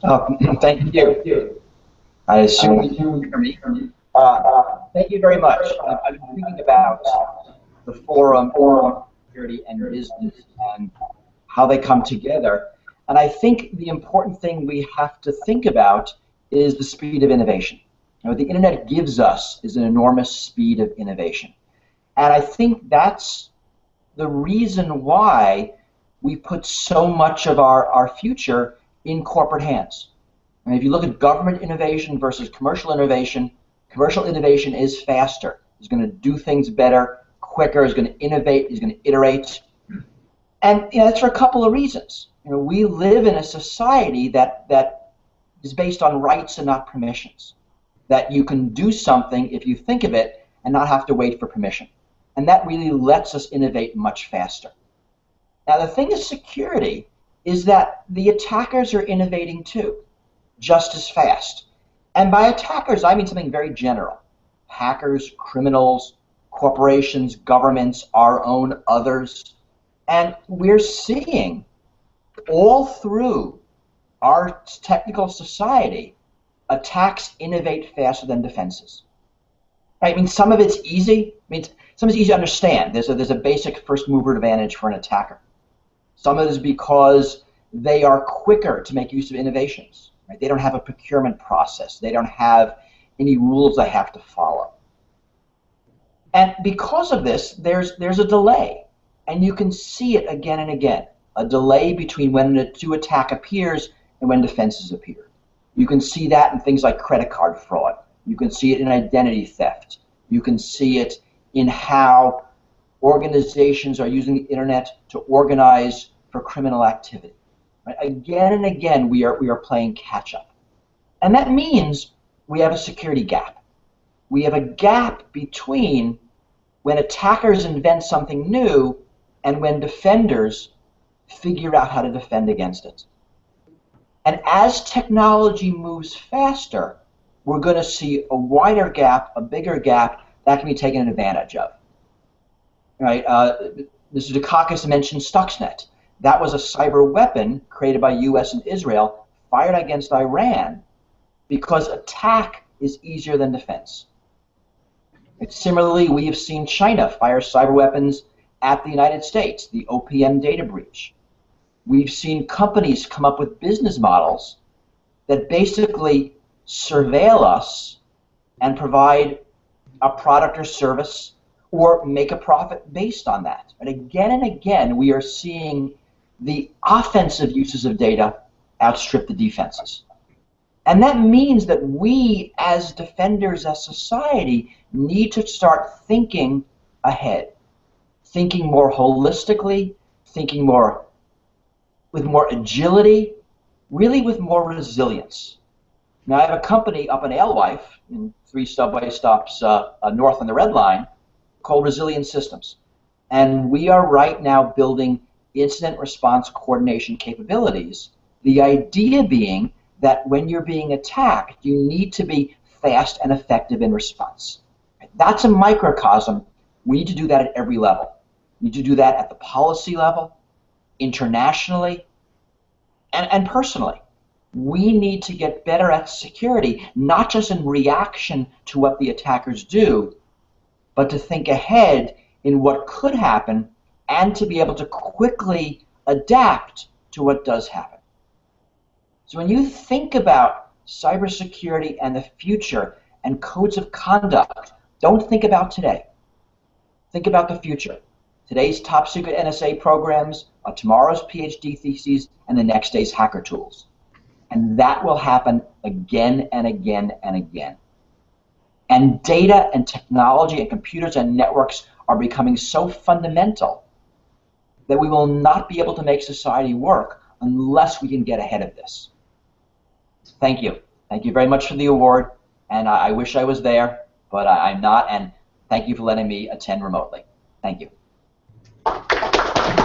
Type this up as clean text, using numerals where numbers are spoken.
Oh, thank you. I assume you can hear me. Thank you very much. I've been thinking about the forum, security and business, and how they come together. And I think the important thing we have to think about is the speed of innovation. What the internet gives us is an enormous speed of innovation. And I think that's the reason why we put so much of our future in corporate hands. And if you look at government innovation versus commercial innovation is faster. It's going to do things better, quicker, is going to innovate, is going to iterate. And that's for a couple of reasons. We live in a society that is based on rights and not permissions. That you can do something if you think of it and not have to wait for permission. And that really lets us innovate much faster. Now the thing is security is that the attackers are innovating too, just as fast. And by attackers, I mean something very general. Hackers, criminals, corporations, governments, our own, others. And we're seeing all through our technical society, attacks innovate faster than defenses. Right? I mean, some of it's easy. Some of it's easy to understand. There's a basic first mover advantage for an attacker. Some of it is because they are quicker to make use of innovations. Right? They don't have a procurement process. They don't have any rules they have to follow. And because of this, there's a delay. And you can see it again and again. A delay between when a new attack appears and when defenses appear. You can see that in things like credit card fraud. You can see it in identity theft. You can see it in how organizations are using the internet to organize for criminal activity. Right? Again and again, we are playing catch up. And that means we have a security gap. We have a gap between when attackers invent something new and when defenders figure out how to defend against it. And as technology moves faster, we're going to see a wider gap, a bigger gap that can be taken advantage of. Right? Mr. Dukakis mentioned Stuxnet. That was a cyber weapon created by US and Israel, fired against Iran, because attack is easier than defense. And similarly, we have seen China fire cyber weapons at the United States, the OPM data breach. We've seen companies come up with business models that basically surveil us and provide a product or service or make a profit based on that. And again, we are seeing the offensive uses of data outstrip the defenses. And that means that we, as defenders, as society, need to start thinking ahead, thinking more holistically, thinking with more agility, really with more resilience. Now, I have a company up in Alewife, in 3 subway stops north on the Red Line, called Resilient Systems. And we are right now building incident response coordination capabilities. The idea being that when you're being attacked, you need to be fast and effective in response. That's a microcosm. We need to do that at every level. We need to do that at the policy level, internationally, and personally. We need to get better at security, not just in reaction to what the attackers do, but to think ahead in what could happen and to be able to quickly adapt to what does happen. So when you think about cybersecurity and the future and codes of conduct, don't think about today. Think about the future. Today's top secret NSA programs are tomorrow's PhD theses and the next day's hacker tools. And that will happen again and again and again. And data and technology and computers and networks are becoming so fundamental that we will not be able to make society work unless we can get ahead of this. Thank you. Thank you very much for the award. And I wish I was there, but I'm not. And thank you for letting me attend remotely. Thank you.